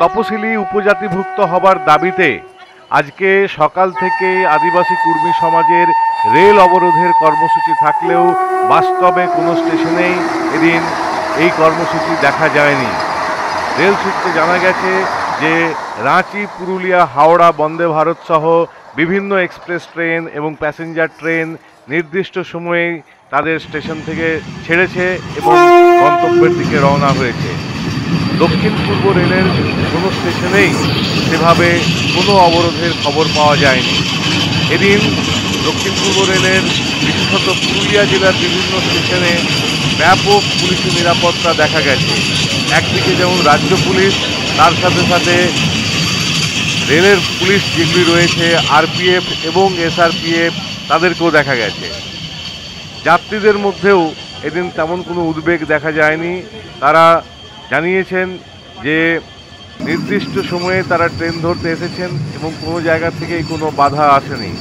তপশিলি উপজাতিভুক্ত হবার দাবিতে আজকে সকাল থেকে আদিবাসী কুর্মী সমাজের রেল অবরোধের কর্মসূচি থাকলেও বাস্তবে কোনো স্টেশনেই এদিন এই কর্মসূচি দেখা যায়নি। রেল সূত্রে জানা গেছে যে রাঁচি, পুরুলিয়া, হাওড়া, বন্দে ভারত সহ বিভিন্ন এক্সপ্রেস ট্রেন এবং প্যাসেঞ্জার ট্রেন নির্দিষ্ট সময়ে তাদের স্টেশন থেকে ছেড়েছে এবং গন্তব্যের দিকে রওনা হয়েছে। দক্ষিণ পূর্ব রেলের কোনো স্টেশনেই সেভাবে কোনো অবরোধের খবর পাওয়া যায়নি। এদিন দক্ষিণ পূর্ব রেলের বিশেষত পুরুলিয়া জেলার বিভিন্ন স্টেশনে ব্যাপক পুলিশি নিরাপত্তা দেখা গেছে। একদিকে যেমন রাজ্য পুলিশ, তার সাথে সাথে রেলের পুলিশ যেগুলি রয়েছে আরপিএফ এবং এসআরপিএফ তাদেরকেও দেখা গেছে। যাত্রীদের মধ্যেও এদিন তেমন কোনো উদ্বেগ দেখা যায়নি। তারা জানিয়েছেন যে নির্দিষ্ট সময়ে তারা ট্রেন ধরতে এসেছেন এবং কোনো জায়গা থেকেই কোনো বাধা আসেনি।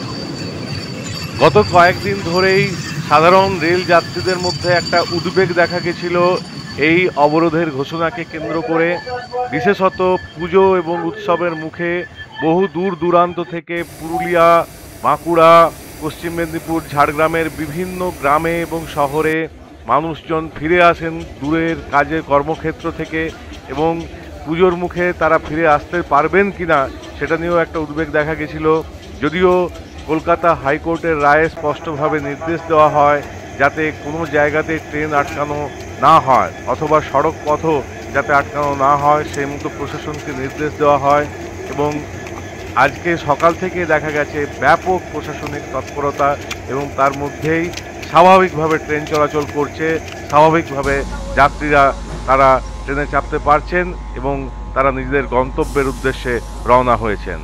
গত কয়েকদিন ধরেই সাধারণ রেল যাত্রীদের মধ্যে একটা উদ্বেগ দেখা গেছিল এই অবরোধের ঘোষণাকে কেন্দ্র করে। বিশেষত পুজো এবং উৎসবের মুখে বহু দূর দূরান্ত থেকে পুরুলিয়া, বাঁকুড়া, পশ্চিম মেদিনীপুর, ঝাড়গ্রামের বিভিন্ন গ্রামে এবং শহরে মানুষজন ফিরে আসেন দূরের কাজের কর্মক্ষেত্র থেকে, এবং পুজোর মুখে তারা ফিরে আসতে পারবেন কিনা সেটা নিয়েও একটা উদ্বেগ দেখা গেছিল। যদিও কলকাতা হাইকোর্টের রায়ে স্পষ্টভাবে নির্দেশ দেওয়া হয় যাতে কোনো জায়গাতে ট্রেন আটকানো না হয় অথবা সড়ক পথও যাতে আটকানো না হয় সেই মতো প্রশাসনকে নির্দেশ দেওয়া হয়। এবং আজকে সকাল থেকে দেখা গেছে ব্যাপক প্রশাসনিক তৎপরতা এবং তার মধ্যেই স্বাভাবিকভাবে ট্রেন চলাচল করছে, স্বাভাবিকভাবে যাত্রীরা তারা ট্রেনে চাপতে পারছেন এবং তারা নিজেদের গন্তব্যের উদ্দেশ্যে রওনা হয়েছেন।